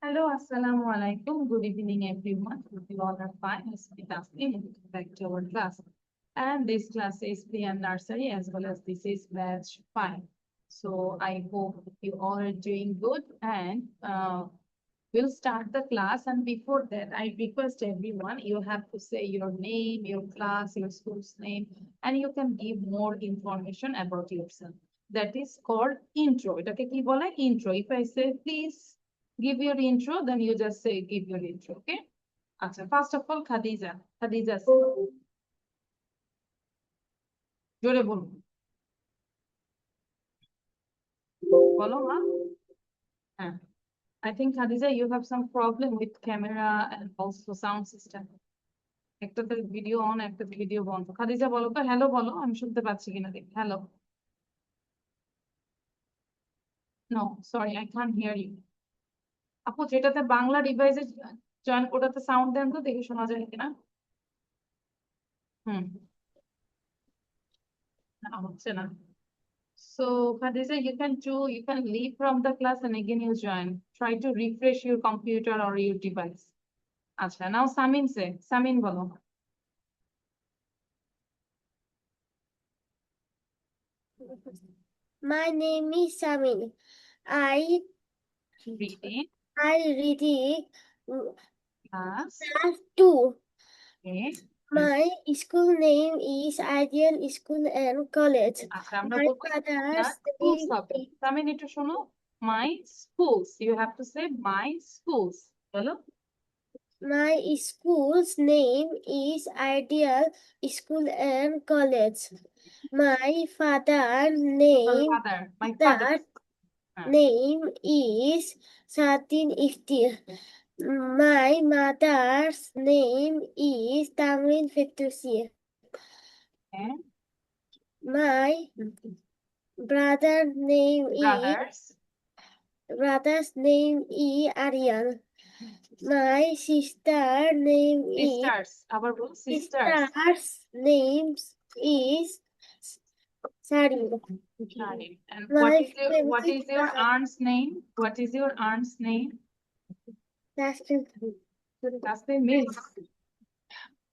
Hello, Assalamu alaikum. Good evening, everyone. Hope you all are fine. It's me, Tasneem. Welcome back to our class. And this class is pre and nursery as well as this is batch 5. So I hope you all are doing good and we'll start the class. And before that, I request everyone, you have to say your name, your class, your school's name, and you can give more information about yourself. That is called intro. এটাকে কি বলে? Intro. If I say, please give your intro, then you just say, give your intro, okay? আচ্ছা, first of all, Khadija. Khadija, জোরে বলুন। বলো মা। হ্যাঁ। I think, Khadija, you have some problem with camera and also sound system. একটাতে video on, একটা video বন্ধ। খাদিজা বলো তো, হ্যালো বলো, আমি শুনতে পাচ্ছি কিনা দেখ। Hello. No, sorry, I can't hear you. আপু, যেটাতে বাংলা ডিভাইসে জয়েন, ওটাতে সাউন্ড দেন তো, দেখে শোনা যায় কিনা। হুম, না, হচ্ছে না। So, Khadija, you can leave from the class and again you join. Try to refresh your computer or your device. আচ্ছা, now Samin say. Samin বলো। My name is Samin. I Reading reading class. class 2. Okay. My school name is Ideal School and College. আচ্ছা, আমরা My বলবো father's schools name হবে। is Samin, একটু শোনো। My schools. You have to say my schools. বলো। My school's name is Ideal School and College. My father's name My father. name is Satin Iftir. My mother's name is Tamrin Fitusi. Okay. My brother's name Brothers. is Ariel. My sister's name Sisters. আবার বলো sisters. name is Sari. Sorry. And My what is your aunt's name? What is your aunt's name? That's Tasneem Miss.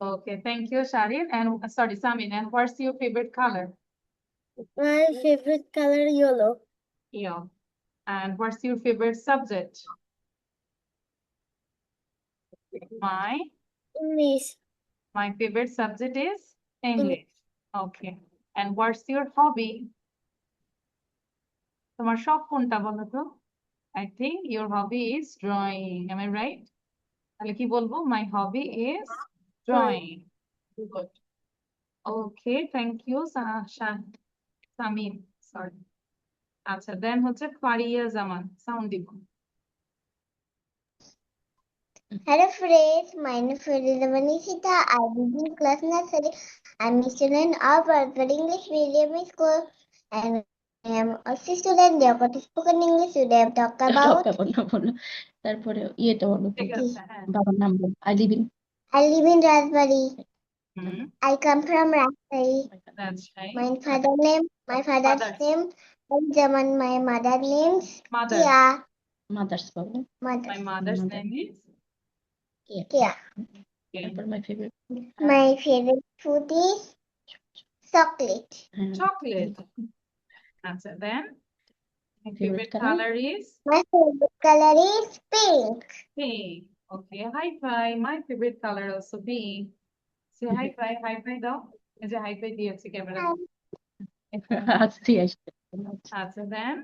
Okay, thank you, Sharin. And sorry, Samin. And what's your favorite color? my favorite color yellow. Yeah. And what's your favorite subject? English. My favorite subject is English. Okay. And what's your hobby? তোমার শখ কোনটা বলো তো? I think your hobby is drawing. Am I right? তাহলে কি বলবো? My hobby is drawing. Good. Okay, thank you, Samin. Sorry. আচ্ছা, then হচ্ছে ফারিয়া জামান। Sound দিব। Hello friends, my name is Manisita. I read in class nursery. I'm a student of Bradford English Medium School and I am also student there. What is spoken English today? I'm talking about. তারপরে ইয়েটা বলো তো, ঠিক আছে, হ্যাঁ। বাবার নাম বলো। I live in Raspberry. I come from Raspberry. That's right. My father's name Zaman. My mother's name Mother. Kia. mother's বলো। My mother's name is Kia. তারপর my favorite My favorite food is chocolate. chocolate. আচ্ছা, then my favorite color is My favorite color is pink. pink. Okay, high five. My favorite color also pink. Say high five. High five দাও। এই যে high five দিয়েছি camera. আসছি আসছি। আচ্ছা, then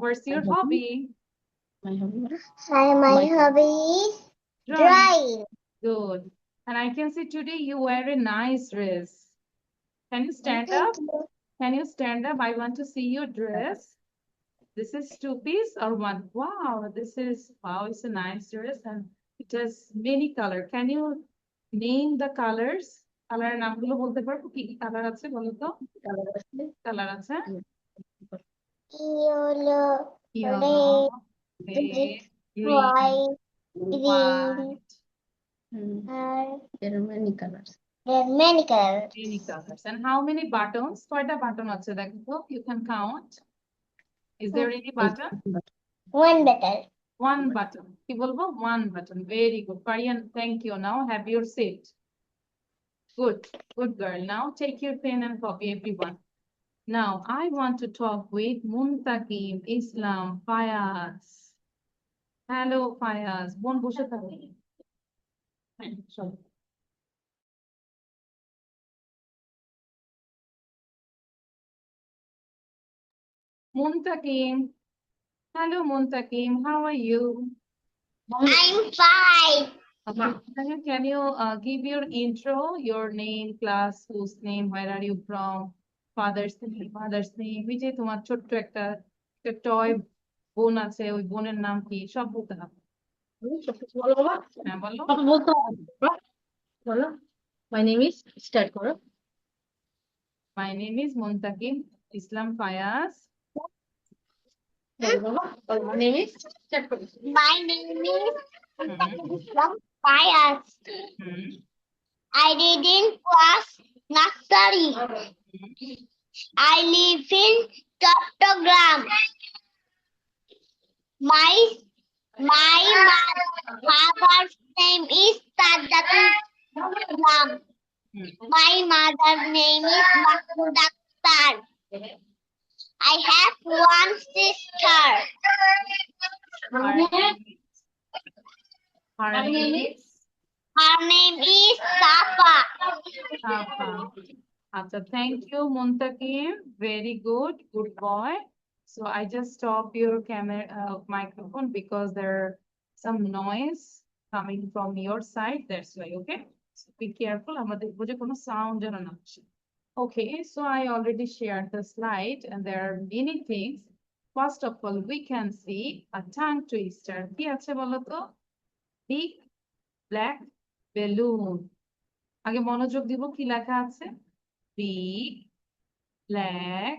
what's your hobby? My hobby My hobby is drawing. Good. And I can see today you wear a nice dress. Can you stand up? Can you stand up? I want to see your dress. This is two-piece or one? Wow, it's a nice dress and it has many color. Can you name the colors? কালারের নামগুলো বলতে পারবো? কি কি colour আছে বলো তো? Colour আছে Yellow, red, white, green. There are many colors. There are many colors. Many colors. And how many buttons? কয়টা বাটন আছে দেখো? You can count. Is there any button? One button. One button. কি বলবো? One button. Very good. Parian, thank you. Now have your seat. Good. Good girl. Now take your pen and copy, everyone. Now I want to talk with Muntaqim, Islam, Fayaz. Hello, Fayaz. বোন বসে থাকুন। হ্যাঁ, চলো। Muntaqim. Hello, Muntaqim. How are you? I'm fine. Okay. Can you give your intro, your name, class, whose name, where are you from, father's name, mother's name, ওই যে তোমার ছোট্ট একটা টয় বোন আছে, ওই বোনের নাম কি, সব বলতে হবে। বলো বাবা, হ্যাঁ বলো। বাবা বলতে হবে বাবা। বলো, my name is, start করো। My name is Muntaqim Islam Fayaz. বলো বাবা, বলো, my name is, start করো। My name is hmm, Fayaz. Hmm, I read in class nursery. Hmm, I live in Chattogram. My father's name is Tajatul Islam. Hmm. My mother's name is Mahmoud Akhtar. I have one sister. Her name is- her name is Her name is Safa. Safa. Acha, thank you, Muntaqim. Very good, good boy. So I just stop your camera, microphone because there are some noise coming from your side. That's why, okay? So be careful. আমরা দেখবো যে কোনো sound যেন না আসে। Okay, so I already shared the slide and there are many things. First of all, we can see a tongue twister. কি আছে বলো তো? Big black balloon. আগে মনোযোগ দিব, কি লেখা আছে? Big black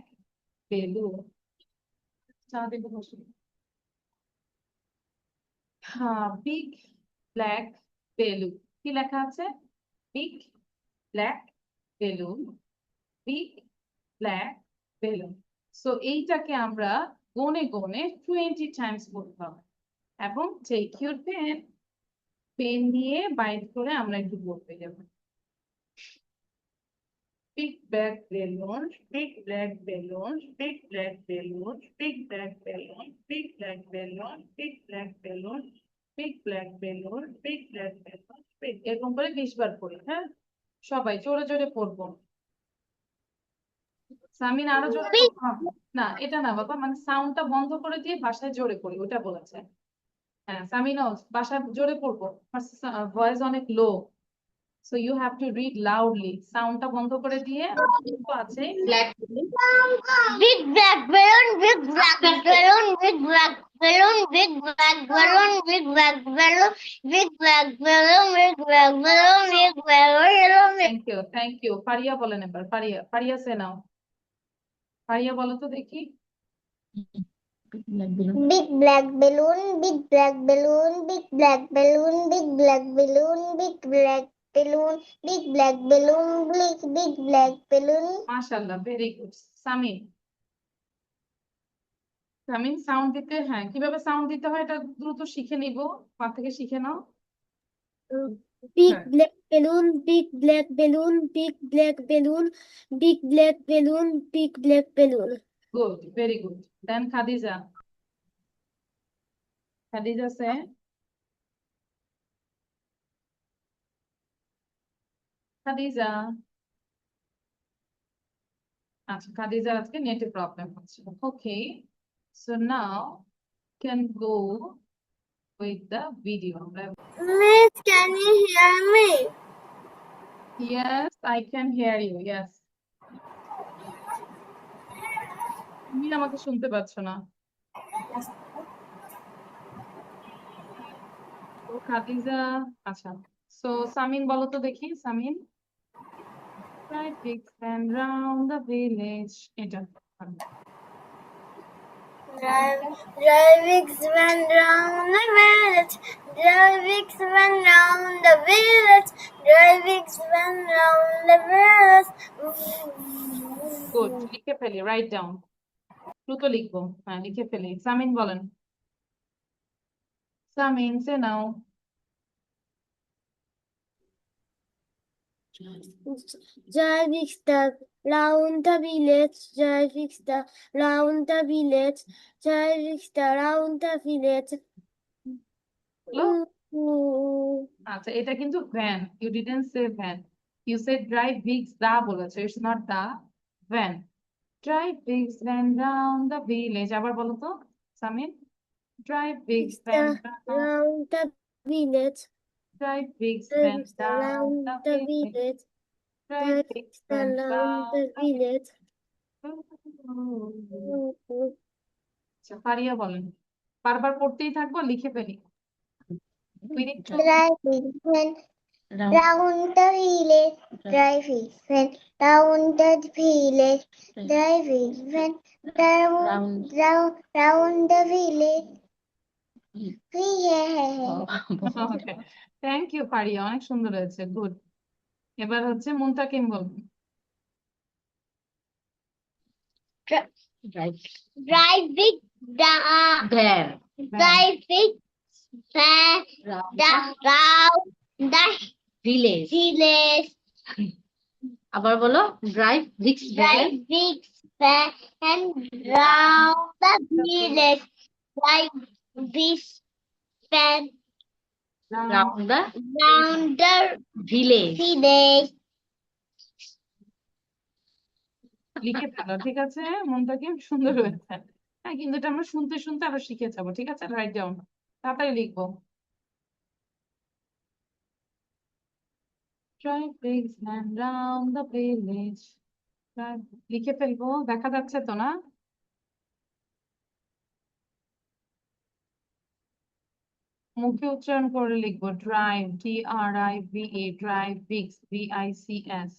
balloon. চা দেবো বসে। হ্যাঁ, বিগ ব্ল্যাক বেলুন। কি লেখা আছে? Big black balloon, big black balloon. So এইটাকে আমরা গনে গনে 20 টাইমস বলতে হবে। এবং টেক ইউর পেন, পেন দিয়ে বাইট করে আমরা একটু বলতে যাব। Big black balloon, big black balloon, big black balloon, big black balloon, big black balloon, big black balloon, big black balloon, big black balloon, big, এরকম করে 20 বার পড়ি, হ্যাঁ? সবাই জোরে জোরে পড়বো। সামিন আরো জোরে পড়তে হবে। না, এটা না বাবা, মানে সাউন্ডটা বন্ধ করে দিয়ে বাসায় জোরে পড়ি, ওটা বলেছে। হ্যাঁ, সামিনও বাসায় জোরে পড়বো, ভয়েস অনেক লো। So you have to read loudly. সাউন্ডটা বন্ধ করে দিয়ে আছে। Big black balloon, big black balloon, big black balloon, big black balloon, big black balloon, big black balloon, big black balloon, big black balloon. Thank you. Faria বলেন এবার, ফারিয়া সে নাও। ফারিয়া বলো তো দেখি। Black balloon. Big black balloon, big black balloon, big black balloon, big black balloon, big black balloon, big black balloon, big black balloon. মাশাআল্লাহ, very good. Samin, Samin sound দিতে, হ্যাঁ কিভাবে sound দিতে হয় এটা দ্রুত শিখে নিব, পা থেকে শিখে নাও। Big হ্যাঁ, black balloon, big black balloon, big black balloon, big black balloon, big black balloon. Good, very good. Then Khadija, Khadija সে খাদিজা। আচ্ছা, খাদিজার আজকে নেটে প্রবলেম হচ্ছে। Okay, so now can go with the video. Miss, can you hear me? Yes, I can hear you. Yes. তুমি আমাকে শুনতে পাচ্ছ না? তো খাদিজা, আচ্ছা। সো সামিন বলো তো দেখি, Samin. Right, big and round the village. এটা Driving went round the village, driving went round the village, driving went round the village. Good, লিখে ফেলি, রাইট ডাউন। দ্রুত লিখবো, হ্যাঁ লিখে ফেলি। সামিন বলেন। Samin, say now. Driving the round the village, driving the round the village, driving the round the village. হলো? Mm, আচ্ছা, এটা কিন্তু van. You didn't say van, you say drive Biggs the বলেছো, it's not the van. Drive Biggs van round the village, আবার বলো তো Samin. Drive Biggs van the round the village, drive Biggs van driving the round round the the village, village, drive driving Biggs the van round round the the village. আচ্ছা, ফারিয়া বলেন। বারবার পড়তেই থাকবো, লিখে ফেলি। We need to Driving when Round. round the village, driving when round the village, driving when round the village. Okay, thank you Faria, অনেক সুন্দর হয়েছে, গুড। এবার হচ্ছে মুনতাকিম বলবেন। Drive. Driving There. driving Round. round the Village. village, আবার বলো, drive bricks van. driving and round the village, drive this fan Round the round the village. village. লিখে ফেলো, ঠিক আছে মুনতাকিম, সুন্দর হয়েছে। হ্যাঁ, কিন্তু এটা আমরা শুনতে শুনতে আরো শিখে যাবো, ঠিক আছে? রাইট ডাউন, তাড়াতাড়ি লিখবো। Drive pigs and round the village. লিখে ফেলবো, দেখা যাচ্ছে তো না? মুখে উচ্চারণ করে লিখবো, drive, DRIVE, drive pigs, VICS।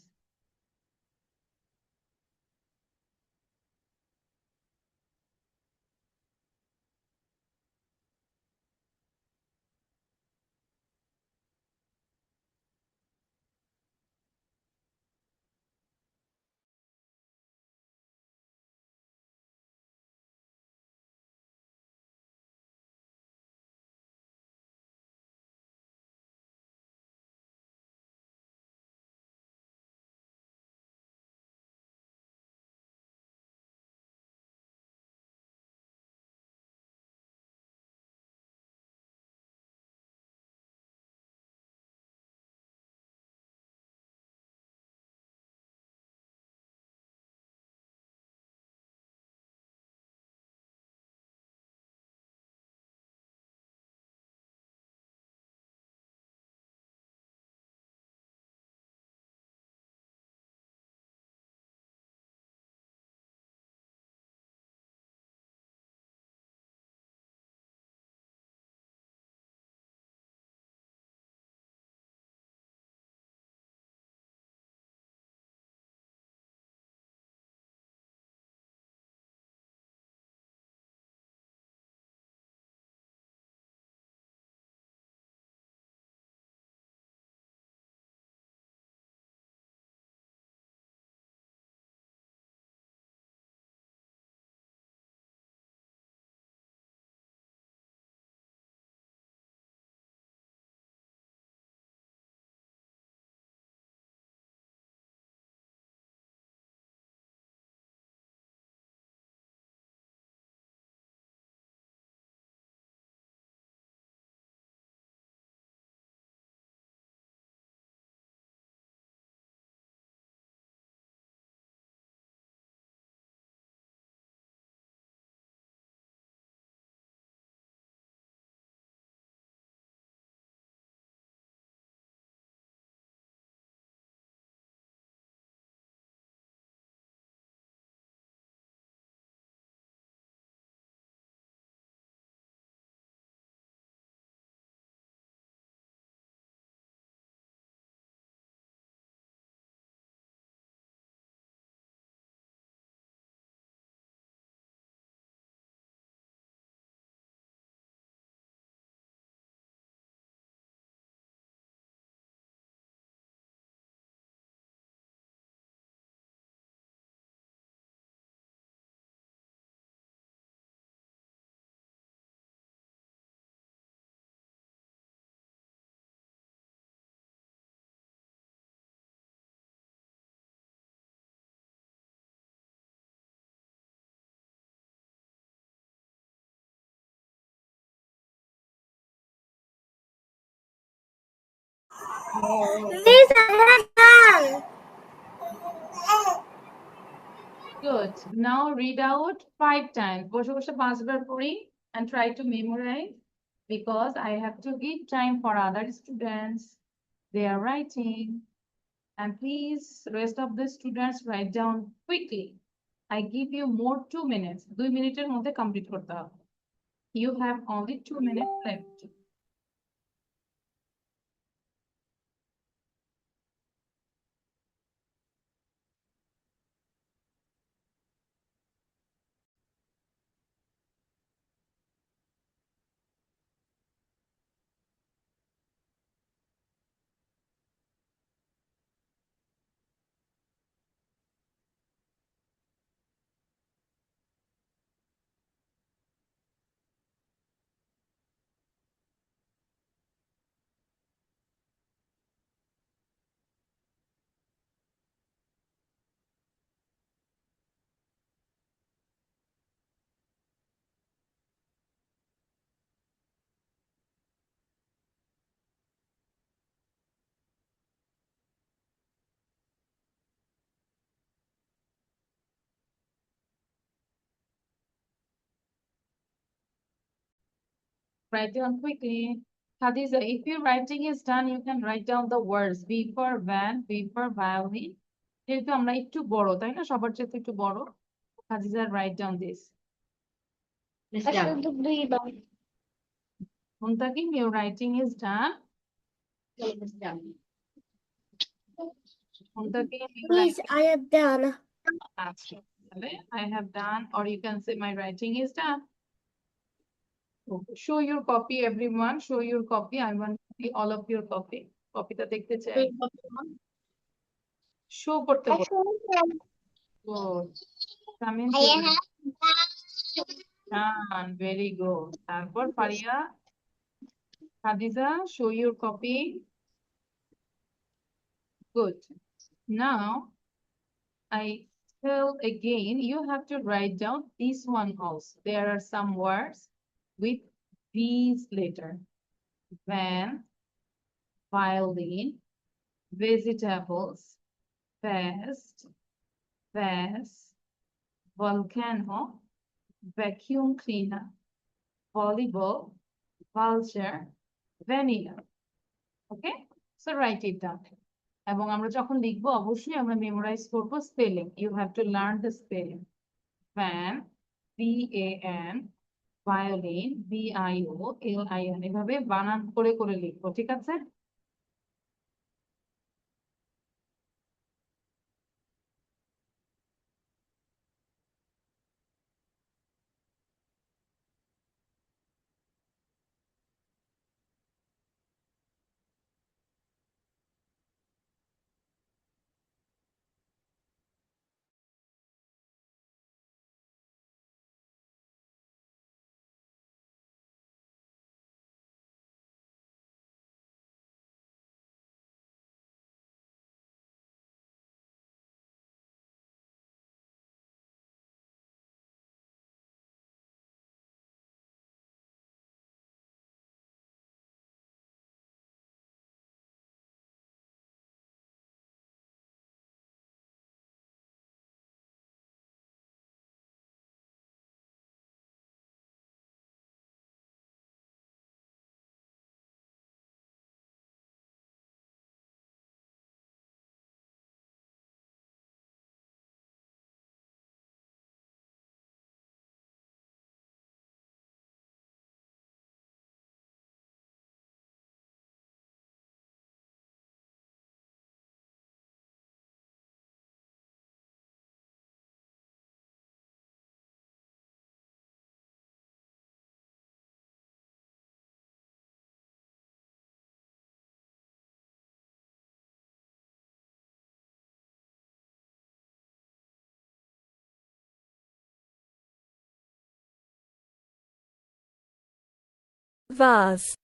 Miss, I have done. Good. Now read out 5 times. বসে বসে 5 বার পড়ি and try to memorize because I have to give time for other students. They are writing. And please, rest of the students write down quickly. I give you more 2 minutes. 2 মিনিটের মধ্যে complete করতে হবে. You have only 2 minutes left. Write down quickly. Khadija, if your writing is done, you can write down the words. V for van, V for violin. যেহেতু আমরা একটু বড়, তাই না? সবার চেয়ে একটু বড়। Khadija, write down this. Miss Jam. Muntaqim, your writing is done. Miss Jam. Muntaqim, your Miss, I have done. writing, I have done, or you can say my writing is done. Okay. Show your copy, everyone. Show your copy. I want to see all of your copy. Copy টা দেখতে চাই। Show করতে বলো। Good. Samin, I your have done. Very good. তারপর Faria, Khadija, show your copy. Good. Now, I tell again, you have to write down this one also. There are some words with these letters. Van, violin, vegetables, vest, vase, volcano, vacuum cleaner, volleyball, vulture, vanilla. Okay? So write it down. এবং আমরা যখন লিখবো অবশ্যই আমরা memorise করব spelling. You have to learn the spelling. Van, VAN, violin, VIOLIN, এভাবে বানান করে করে লিখবো, ঠিক আছে? vase,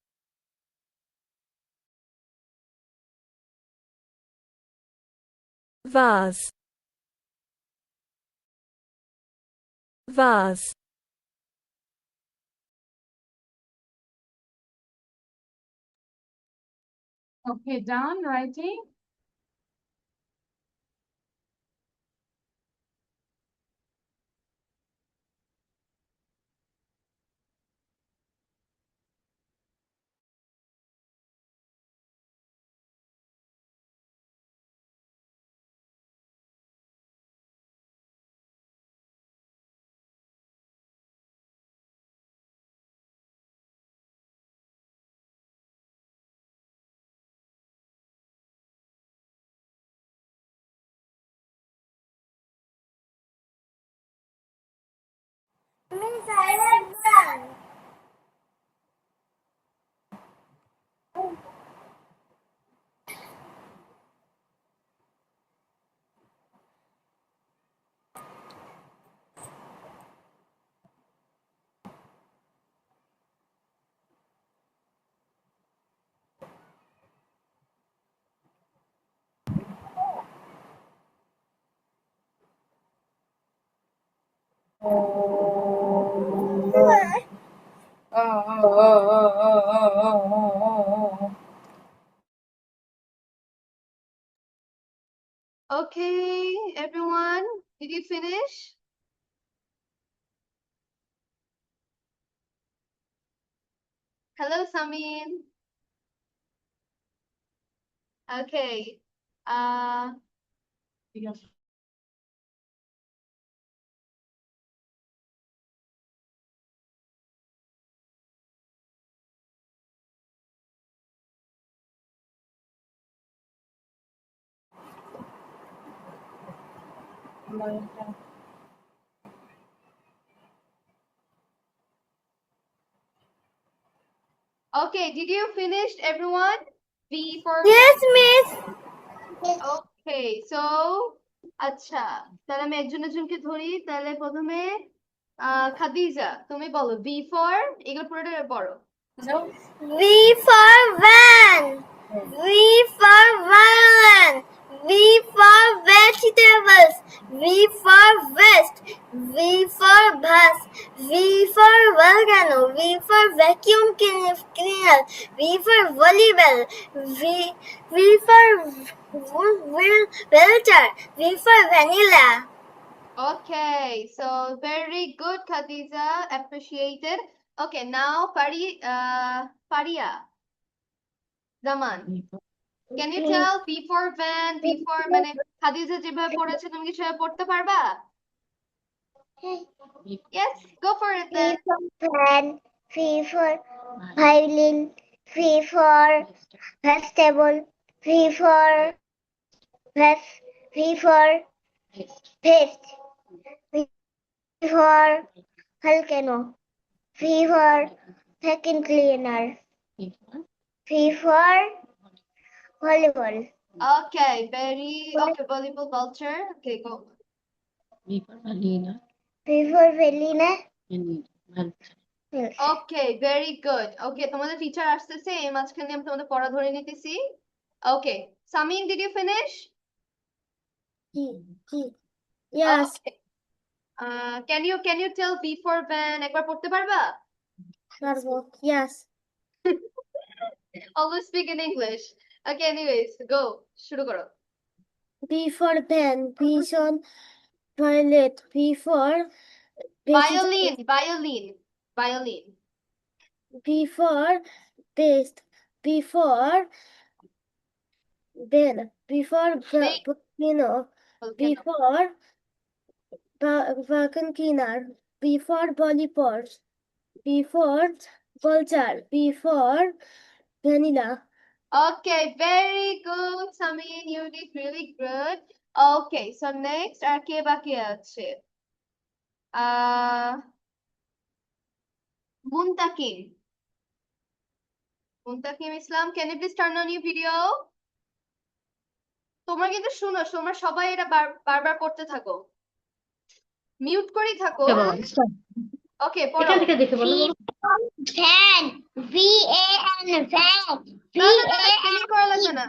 vase, vase, Okay, done writing. Miss, I have done. Okay, everyone, did you finish? Hello, Samin. Okay. Yes. Okay, did you finish, everyone? V for Yes, Miss. Okay, so আচ্ছা তাহলে আমি একজন একজনকে ধরি তাহলে প্রথমে খাদিজা তুমি বলো V for এগুলো পুরোটা পড়ো V for van. V for violin. V for vegetables. V for vest. V for bus. V for volcano. V for vacuum cleaner. V for volleyball. V for wheelchair. V for vanilla. Okay, so very good, Khadija. Appreciated. Okay, now Faria. Zaman. Can you tell V for van, V for মানে খাদিজা যেভাবে পড়েছে তুমি কি সেভাবে পড়তে পারবা? Yes, go for it V then. for fan, V for violin, V for vegetable, V for vest, V for vest, V for volcano, V for vacuum cleaner, V for volleyball. Okay, okay, volleyball vulture. Okay, go. V for Velina. Okay, very good. Okay, তোমাদের teacher আসতেছে এই মাঝখানে আমি তোমাদের পড়া ধরে নিতেছি. Okay, Samin, did you finish? Yes. Okay. Can you tell V for van একবার পড়তে পারবা? Yes. Always speak in English. Okay, anyways, go. শুরু করো. B for pen, B for violet, B for Violin, violin, violin. B for best, B for bell, B for Big. volcano, B for vacuum cleaner, B for volleyball, B for vulture, B for vanilla. Okay, very good, Samin. You did really good. Okay, so next আর কে বাকি আছে? Muntakim. Muntakim Islam, can you please turn on your video? তোমরা কিন্তু শুনো, তোমরা সবাই এটা বারবার করতে থাকো। মিউট করেই থাকো। ওকে, পড়ো। এখান থেকে দেখে বলো। Van, V-A-N, van, স্পেলিং করা লাগবে না।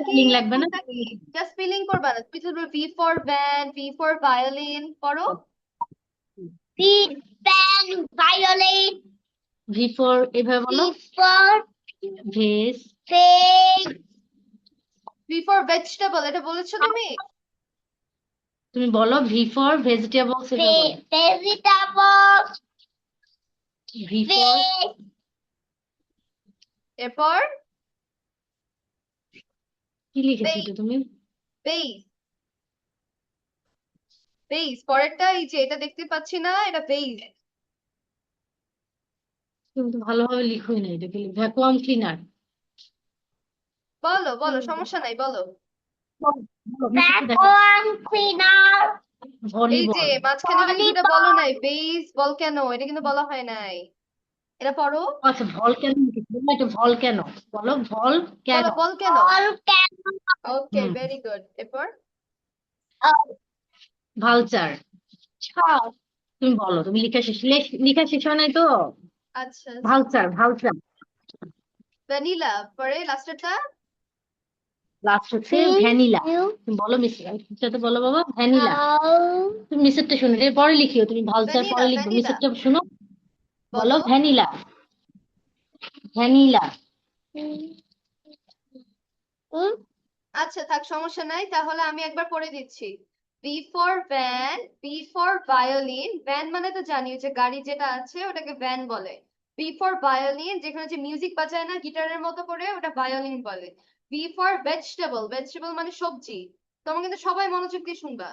Spelling লাগবে না? জাস্ট স্পেলিং করবা না। তুমি বলবে V for van, V for violin, পড়ো। van, violin, V for এভাবে বলো V for vase Fish. V for vegetable, এটা বলেছো তুমি? তুমি বলো ভি ফর ভেজিটেবলস, এটা বলো। Vegetable. V for Fish. এরপর কি লিখেছো Base. এটা তুমি? বেস, বেস পরেরটা এই যে এটা দেখতে পাচ্ছি না, এটা বেস। তুমি তো ভালোভাবে লিখোই না, এটা কি ভ্যাকুয়াম ক্লিনার? বলো বলো, সমস্যা নাই, বলো। Vacuum cleaner. এই ভলিবল। যে মাঝখানে কিন্তু দুটা বলো Volleyball. নাই, বেস বল কেন, এটা কিন্তু বলা হয় নাই। এটা পড়ো, আচ্ছা, ভল কেন লিখেছো? এটা ভল কেন, বলো ভল কেন। বলো বল কেন। Volcano. ওকে, ভেরি গুড। এরপর ভালচার। Shark. তুমি বলো, তুমি লিখা শেষ হয় নাই তো? আচ্ছা, ভালচার, ভালচার। ভ্যানিলা, পরে লাস্টেরটা লাস্ট হচ্ছে ভ্যানিলা। তুমি বলো সাথে বলো বাবা, ভ্যানিলা। তুমি নিচেরটা শুনো, এর পরে লিখিও, তুমি ভালচার ভ্যানিলা, পরে লিখবো, ভ্যানিলা নিচেরটা শুনো। বলো বলো। Vanilla, vanilla. আচ্ছা থাক, সমস্যা নাই, তাহলে আমি একবার পড়ে দিচ্ছি। V for van, V for violin. Van মানে তো জানি, যে গাড়ি যেটা আছে ওটাকে ভ্যান বলে। ভি ফর ভায়োলিন, যেখানে যে মিউজিক বাজায় না গিটারের মতো করে, ওটা ভায়োলিন বলে। ভি ফর ভেজিটেবল, ভেজিটেবল মানে সবজি। তোমরা কিন্তু সবাই মনোযোগ দিয়ে শুনবা।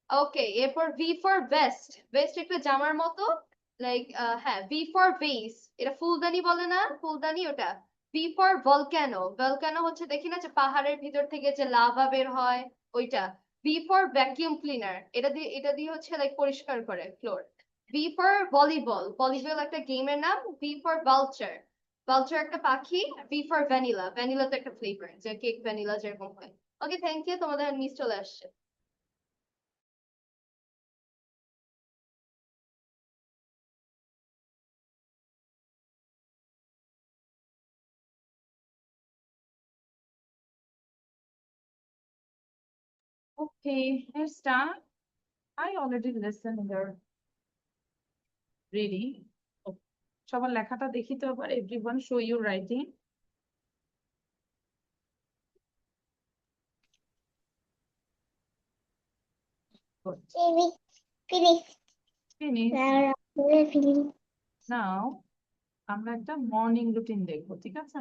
ওকে, এরপর ভি ফর ভেস্ট, ভেস্ট একটা জামার মতো, লাইক হ্যাঁ। ভি ফর বেস, এটা ফুলদানি বলে না, ফুলদানি ওটা। ভি ফর ভলক্যানো, ভলক্যানো হচ্ছে দেখি না যে পাহাড়ের ভিতর থেকে যে লাভা বের হয়, ওইটা। ভি ফর ভ্যাকিউম ক্লিনার, এটা দিয়ে হচ্ছে লাইক পরিষ্কার করে floor. V for volleyball, volleyball একটা গেমের নাম। ভি ফর ভালচার, ভালচার একটা পাখি। ভি ফর ভ্যানিলা, ভ্যানিলা তো একটা ফ্লেভার, যে কেক ভ্যানিলা যেরকম হয়। ওকে, থ্যাংক ইউ, তোমাদের মিস চলে আসছে। Okay, let's start. I already listened your reading. Oh, সবার লেখাটা দেখি তো আবার, everyone show your writing. Good. Finish. Finish. Finish. Now, আমরা একটা মর্নিং রুটিন দেখবো, ঠিক আছে?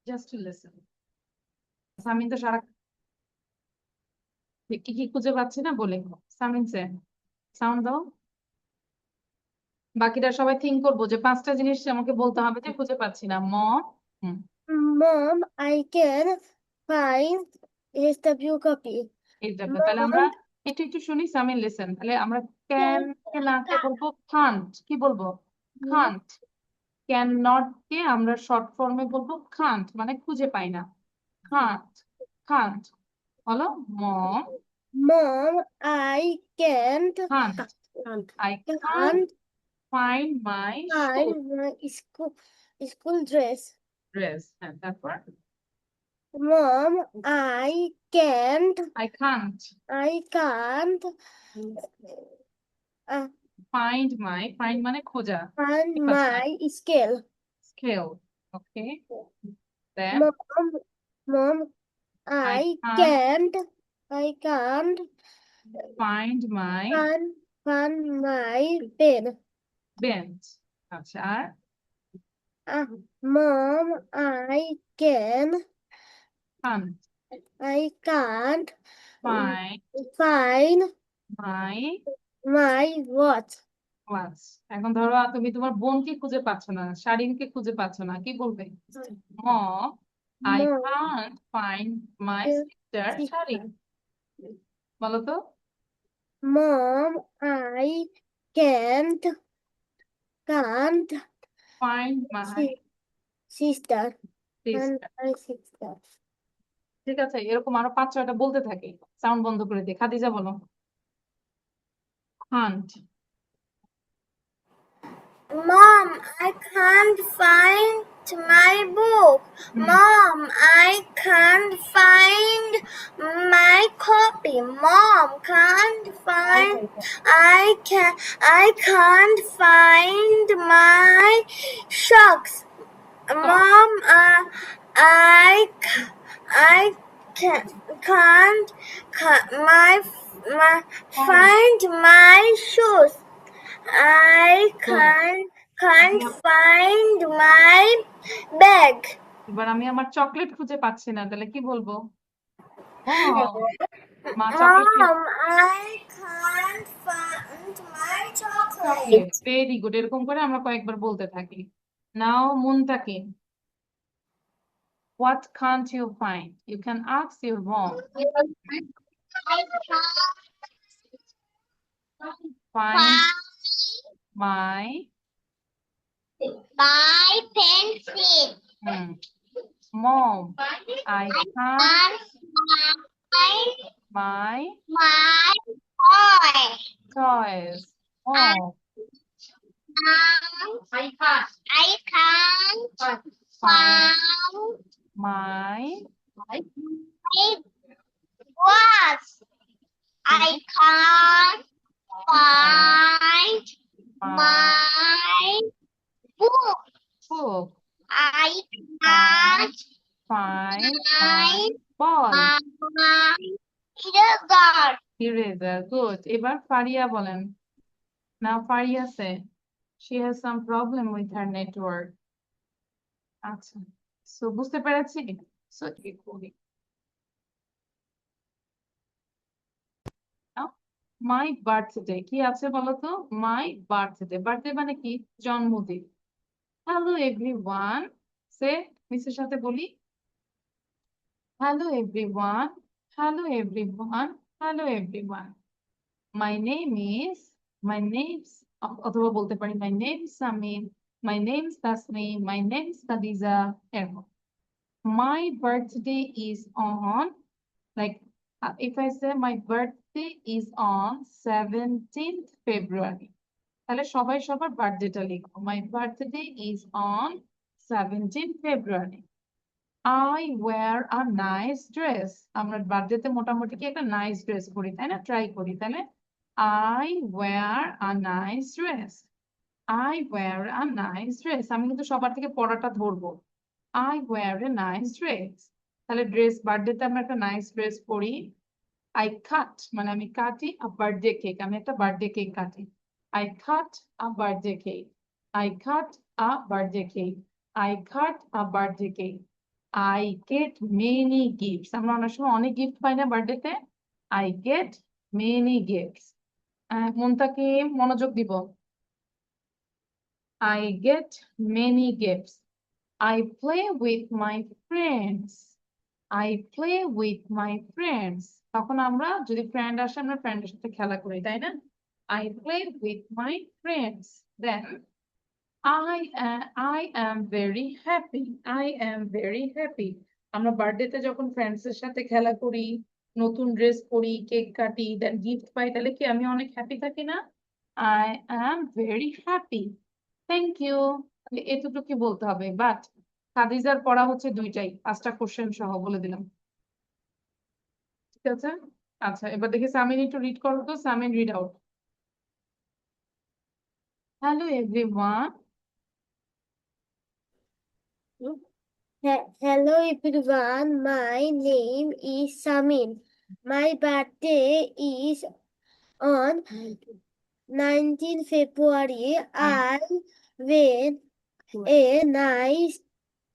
Just to listen. সামিন তো সারা কি কি খুঁজে পাচ্ছি না বলে, সামিন সে সাউন্ড দাও। বাকিটা সবাই থিঙ্ক করবো যে 5টা জিনিস আমাকে বলতে হবে যে খুঁজে পাচ্ছি না। Mom, I can find SW copy. এই দেখো, তাহলে আমরা একটু একটু শুনি। সামিন লিসেন, তাহলে আমরা ক্যান কে না কে বলবো খান্ট, কি বলবো? খান্ট। ক্যান নট কে আমরা শর্ট ফর্মে বলবো খান্ট, মানে খুঁজে পাই না। Can't, can't. বলো Mom. Mom, I can't can't, I can't can't find my find my school dress. Dress. হ্যাঁ, তারপর Mom, I can't I can't find my, find মানে খোঁজা, find কি পাচ্ছি না। my scale. Scale, okay. Then Mom, I I can't can't find my find my pen. Bench. আচ্ছা, আর Mom, কান্ট I can't ফাইন্ড find মাই my watch. ওয়াচ। এখন ধরো তুমি তোমার বোনকে খুঁজে পাচ্ছ না, শারিনকে খুঁজে পাচ্ছ না, কি বলবে? Mom, I Mom, can't find my sister Sharin. বলো তো। Mom, I can't find my sister. Sister. My sister. ঠিক আছে, এরকম আরো 5-6টা বলতে থাকি। সাউন্ড বন্ধ করে দে। খাদিজা বলো। Hunt, Mom, I can't find my book. Hmm. Mom, I can't find my copy. Mom, can't find. I can't find my socks. Mom, I can't find my shoes. I can't find my bag. এবার আমি আমার chocolate খুঁজে পাচ্ছি না, তাহলে কি বলবো? Mom, মা Mom, I can't find my chocolate. Chocolate, very good. এরকম করে আমরা কয়েকবার বলতে থাকি। নাও মুনতাকিন, what can't you find? You can ask your mom. Find my pencil. Mom, I can't Find my my toy. toys. Mom, I can't find find my it was. I can't find my book. book. I can't Find my find ball. my eraser. Eraser. Good. এবার ফারিয়া বলেন। Now Faria say she has some problem with her network. আচ্ছা, so বুঝতে পেরেছি। So কি করি? Now, my birthday কি আছে বলো তো? My birthday. Birthday মানে কি? জন্মদিন। Hello everyone. Say মিসের সাথে বলি। Hello everyone. Hello everyone. Hello everyone. My name's অথবা বলতে পারি my name's Samin, my name's Tasneem, my name's Khadija. এরকম। My birthday is on, like if I say my birthday is on 17th February, তাহলে সবাই সবার বার্থডেটা লিখো। My birthday is on 17th February. I wear a nice dress. আমরা বার্থডেতে মোটামুটি কি একটা নাইস ড্রেস পরি, তাই না? ট্রাই করি। তাহলে I wear a nice dress. I wear a nice dress. আমি কিন্তু সবার থেকে পড়াটা ধরবো। I wear a nice dress. তাহলে ড্রেস, বার্থডেতে আমরা একটা নাইস ড্রেস পরি। I cut মানে আমি কাটি a birthday cake. আমি একটা বার্থডে কেক কাটি। I cut a birthday cake. I cut a birthday cake. I cut a birthday cake. I get many gifts. আমরা অনেক সময় অনেক গিফট পাই না বার্থডেতে? I get many gifts. মনটাকে মনোযোগ দিব। I get many gifts. I play with my friends. I play with my friends. তখন আমরা যদি ফ্রেন্ড আসে আমরা ফ্রেন্ডের সাথে খেলা করি, তাই না? I play with my friends. Then I am very happy. I am very happy. আমরা বার্থডেতে যখন ফ্রেন্ডসের সাথে খেলা করি, নতুন ড্রেস পরি, কেক কাটি, দেন গিফট পাই, তাহলে কি আমি অনেক হ্যাপি থাকি না? I am very happy. Thank you. এতটুকু বলতে হবে, বাট খাদিজার পড়া হচ্ছে দুইটাই, 5টা কোশ্চেন সহ বলে দিলাম। ঠিক আছে? আচ্ছা, এবার দেখি সামিন একটু রিড করো তো। Samin, read out. Hello everyone. Hello everyone, my name is Samin. My birthday is on 19th February. I wear a nice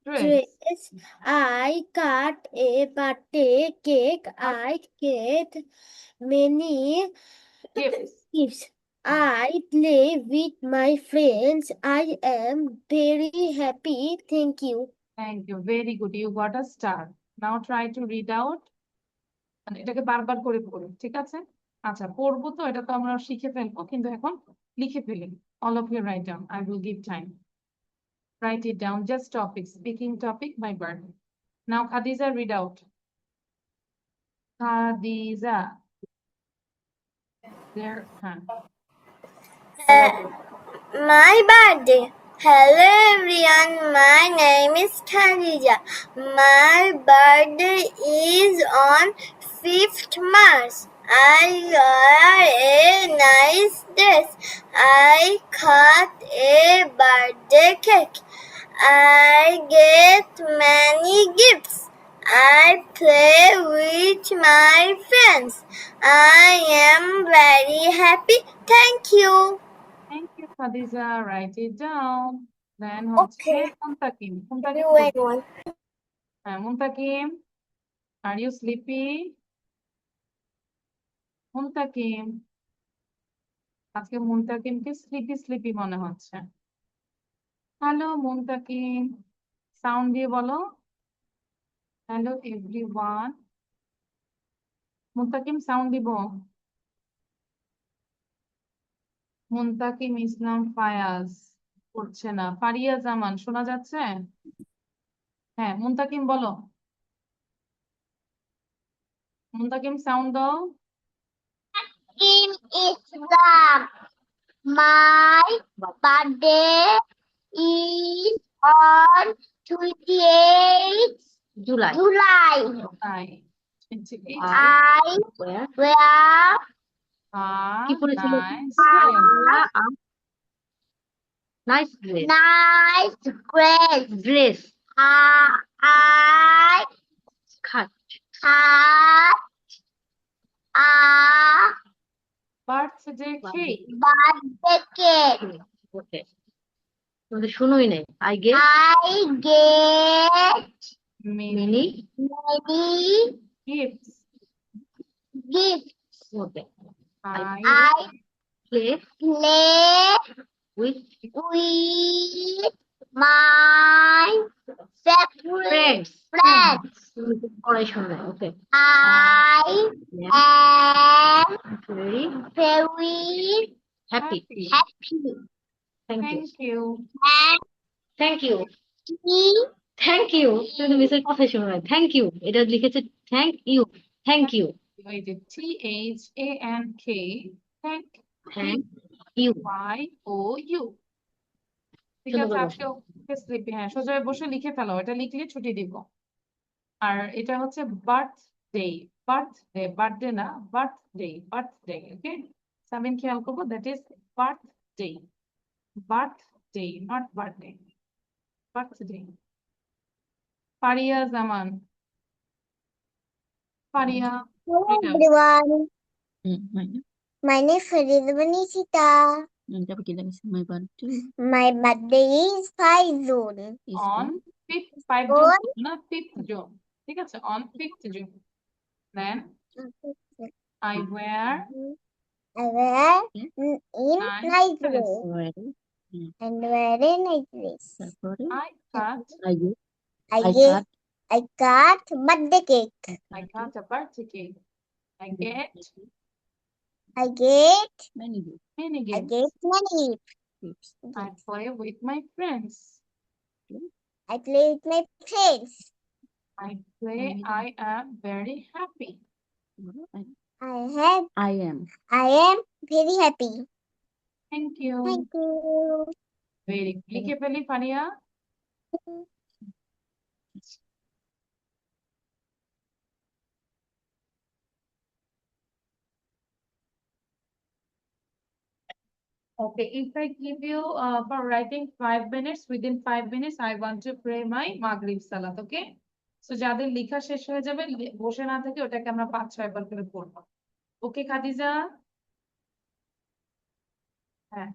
dress. I cut a birthday cake. I get many gifts. I play with my friends. I am very happy. Thank you. Thank you. Very good. You got a star. Now try to read out. মানে এটাকে বারবার করে পড়ো, ঠিক আছে? আচ্ছা, পড়বো তো, এটা তো আমরা শিখে ফেলবো, কিন্তু এখন লিখে ফেলি। All of you write down. I will give time. Write it down. Just topic. Speaking topic, my birthday. Now Khadija, read out. Khadija. There. My birthday. Hello everyone, my name is Khadija. My birthday is on 5th March. I wear a nice dress. I cut a birthday cake. I get many gifts. I play with my friends. I am very happy. Thank you. Thank you, Khadija. Write it down. Then হচ্ছে Okay. Muntakim. Muntakim You wait one. হ্যাঁ, Muntakim, are you sleepy? Muntakim, আজকে মুনতাকিমকে sleepy sleepy মনে হচ্ছে। Hello Muntakim, sound দিয়ে বলো। Hello everyone. Muntakim sound দিব। মুনতাকিম ইসলাম ফায়াজ করছে না। ফারিয়া জামান শোনা যাচ্ছে? হ্যাঁ মুনতাকিম বলো। মুনতাকিম সাউন্ড দাও। In Islam, my birthday is on 28th July. July. তাই 28 I Where? wear কি পড়েছিল? nice dress. Nice dress. nice dress. Dress. I খাট। cut a Birthday cake. birthday cake. ওকে, তোমাদের শুনোই নাই। I get I get Many many many gifts. gifts. okay. I I Play play with with my favorite friends. friends. তুমি তো পড়াই শোনো। ওকে, I am very very happy. happy. Thank you. Thank you. And Thank you. he Thank you. তুমি তো মিসের কথা শোনো না। Thank you, এটা লিখেছে thank you. Thank you. Wait, THANK. Thank Thank you. YOU. ঠিক সুন্দর আছে, করে আজকে ওকে স্লিপি। হ্যাঁ, সোজা হয়ে বসে লিখে ফেলো। এটা লিখলে ছুটি দিব। আর এটা হচ্ছে বার্থডে। বার্থডে, বার্থডে না, বার্থডে, বার্থডে। ওকে, সাবিন খেয়াল করবো, that is birthday. Birthday, not birthday. Birthday. Faria Zaman. Faria, hello read out. everyone. মানে My name is Farida Banisita. তারপর কি জানিস? My birthday My birthday is 5 June. is On on 5th, 5 On June না 5th June, ঠিক আছে, on 5th June. Then I wear I wear in nice nice dress. dress February. and wear a nice dress. তারপরে I cut I get I I get cut I cut birthday cake. I cut a birthday cake. I get I get many gifts. many I gifts. get many Gifts. I play with my friends. I play with my friends. I am very happy. I I am am very happy. Thank you. Thank you. Very লিখে ফেলি Faria. Okay, if I give you for writing 5 minutes, within 5 minutes, I want to pray my Maghrib Salat, okay? So যাদের লেখা শেষ হয়ে যাবে, বসে না থেকে ওটাকে আমরা 5-6 বার করে পড়বো। ওকে খাদিজা? হ্যাঁ।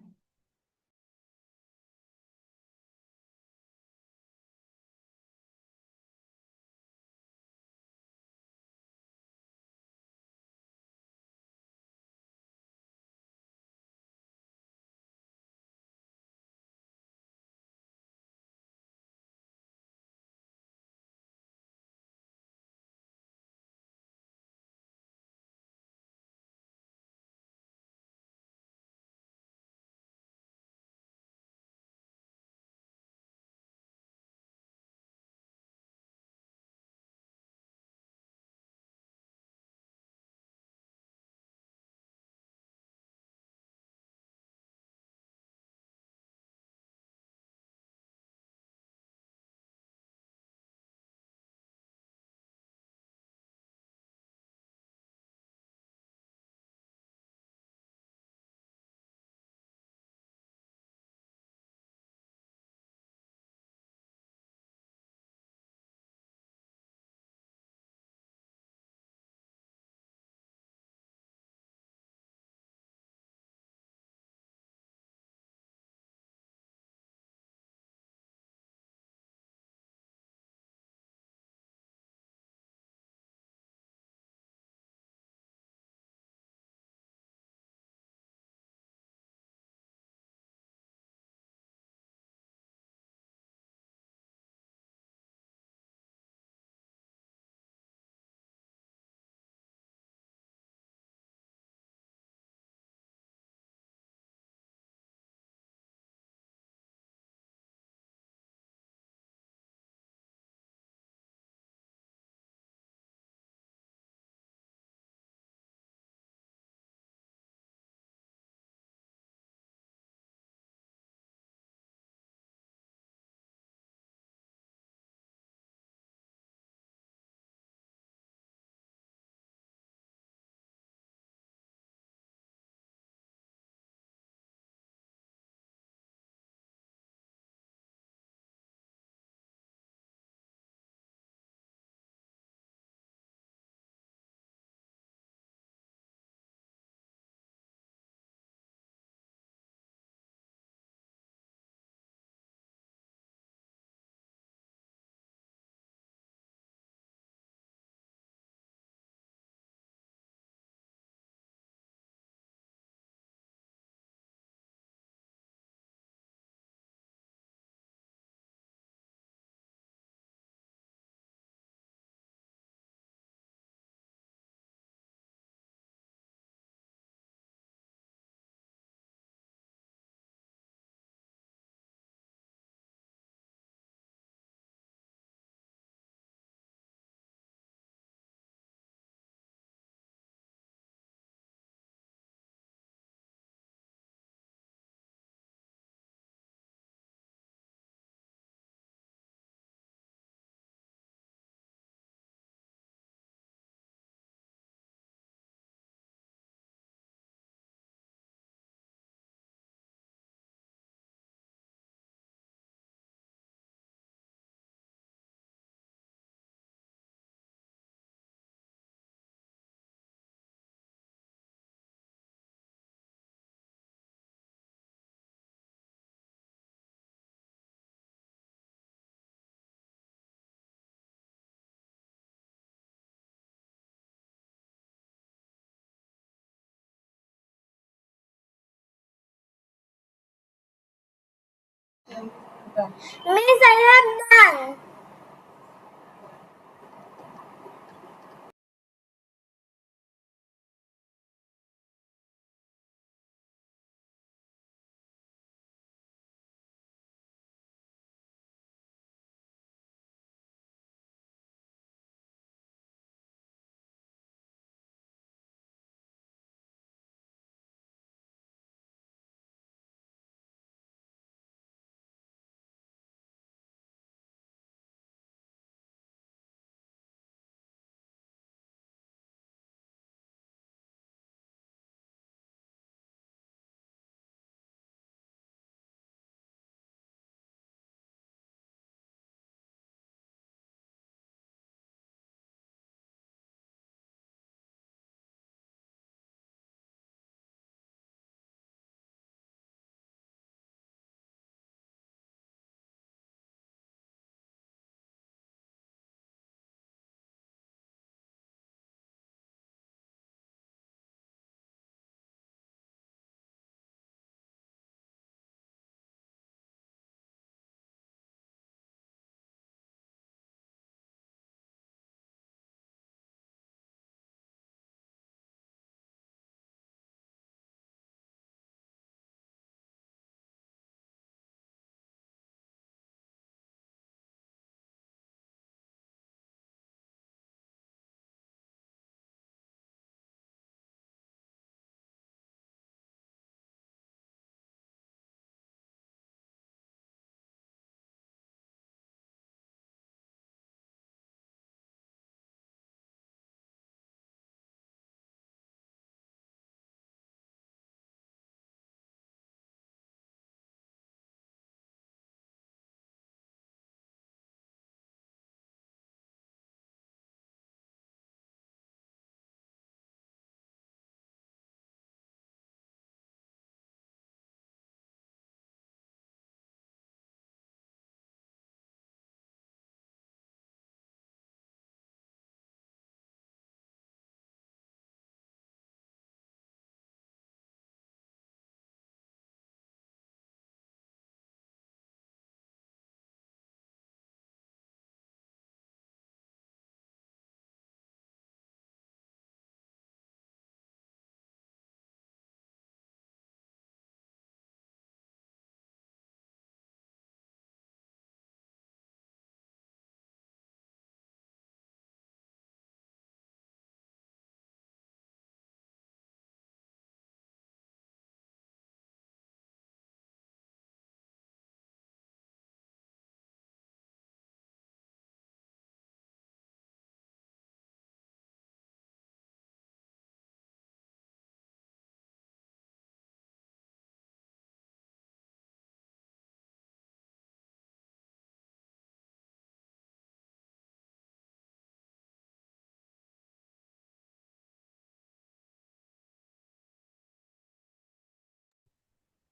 Miss, I have done.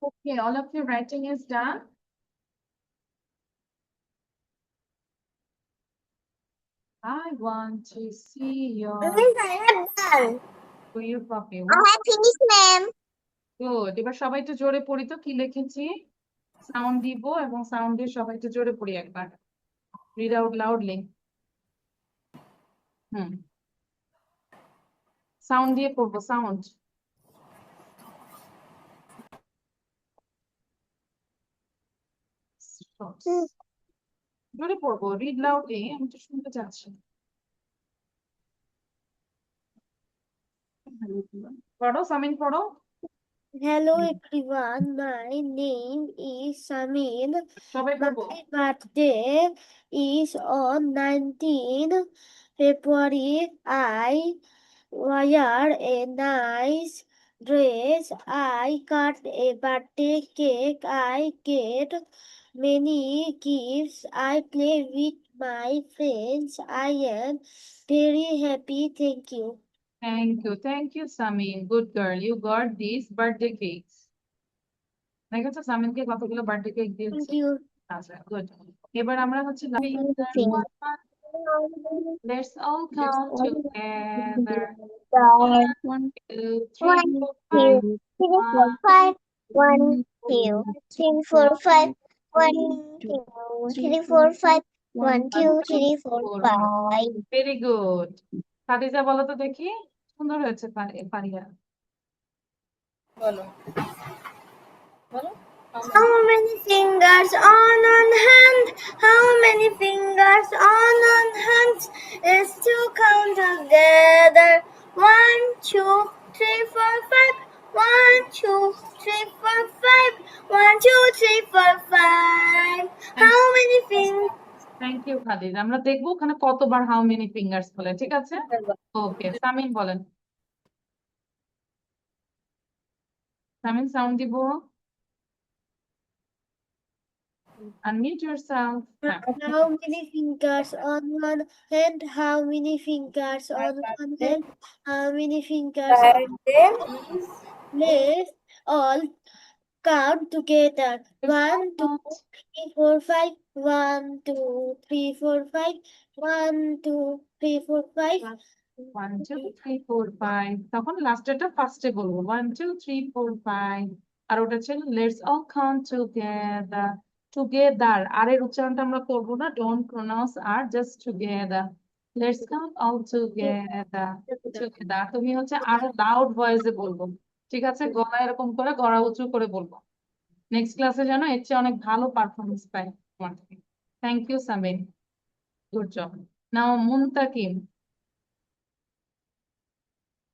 Okay, all of your writing is done. I want to see your Miss, I have done. for your copy. I have finished, ma'am. Good. এবার সবাই একটু জোরে পড়ি তো কি লিখেছি। সাউন্ড দিব এবং সাউন্ড দিয়ে সবাই একটু জোরে পড়ি একবার। Read out loudly. সাউন্ড দিয়ে পড়বো সাউন্ড। জোরে পড়বো রিড লাউডলি আমি তো শুনতে চাচ্ছি। পড়ো সামিন পড়ো। Hello everyone, my name is Samin. সবাই পড়বো। My birthday is on 19 February. I wear a nice dress. I cut a birthday cake. I get many gifts. I play with my friends. I am very happy. Thank you. Thank you Samin, good girl, you got these birthday cakes. দেখেছো সামিনকে কতগুলো birthday cake Thank দিয়েছে। you. আচ্ছা good. এবার আমরা হচ্ছে let's all count together. 1 2 3 4 5 1, 2, 3, 4, 5. 1, 2, 3, 4, 5. 1, 2, 3, 4, 5. 1, 2, 3, 4, 5. Very good. Khadija বলো তো দেখি, সুন্দর হয়েছে পারিয়া। How many fingers on one hand? How many fingers on one hand? Is to count together. 1, 2, 3, 4, 5. 1, 2, 3, 4, 5. 1, 2, 3, 4, 5. How many fingers? Thank you Khadija. আমরা দেখবো ওখানে কতবার হাউ মেনি ফিঙ্গার্স বলে, ঠিক আছে? ওকে, সামিন বলেন। সামিন সাউন্ড দিব। Unmute yourself. হ্যাঁ, How many fingers on one hand? How many fingers on one hand? How many fingers on Let's all count together. 1, 2, 3, 4, 5. 1, 2, 3, 4, 5. 1, 2, 3, 4, 5. 1 2 3 4 5, তখন লাস্টেরটা ফার্স্টে বলবো 1 2 3 4 5। আর ওটা ছিল let's all count together. Together R এর উচ্চারণটা আমরা করবো না, don't pronounce R, just together. Let's count all together. Together তুমি হচ্ছে আরো লাউড ভয়েসে বলবো, ঠিক আছে? গলা এরকম করে গলা উঁচু করে বলবো। নেক্সট ক্লাসে যেন এর চেয়ে অনেক ভালো পারফরমেন্স পাই তোমার থেকে। Thank you Samin, good job. Now Muntakim.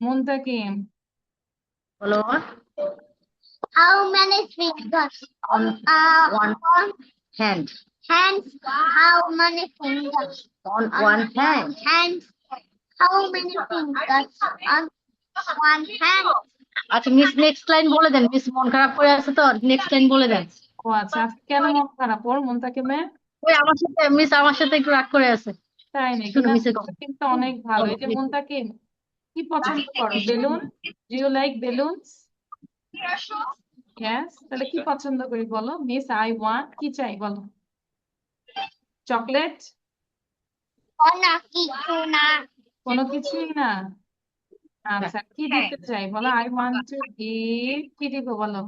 Muntakim বলো বাবা। How many fingers On one on hand. hands? How many fingers On one hand. hands? How many fingers on one hand? আচ্ছা মিস নেক্সট লাইন বলে দেন, মিস মন খারাপ করে আছে তো, নেক্সট লাইন বলে দেন। ও আচ্ছা, আজকে কেন মন খারাপ ওর? মুনতাকিমের ওই আমার সাথে মিস আমার সাথে একটু রাগ করে আছে। তাই নাকি? শুনো না, মিসের কথা। মুনতাকিমটা অনেক ভালো। এই যে মুনতাকিম, কি পছন্দ করো? Balloon? Do you like balloons? Yes. তাহলে কি পছন্দ করি বলো? মিস আই ওয়ান্ট, কি চাই বলো? চকলেট? কোনো কিছুই না। আচ্ছা, কি দিতে চাই বলো? আই ওয়ান্ট টু গিভ, কি দিব বলো?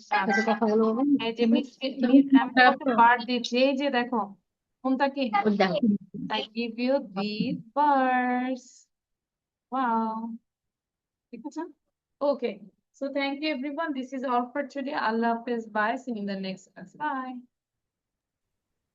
সাথে আচ্ছা, কথা বলবো বাবা। এই যে মিস তুমি মন আমি খারাপ তোমাকে তো? বার্ড দিচ্ছি, এই যে দেখো মুনতাকিম, ওই দেখো। I give you these birds. Wow. ঠিক আছে? Okay. So thank you everyone. This is all for today. Allah Hafiz. Bye. See you in the next class. Bye.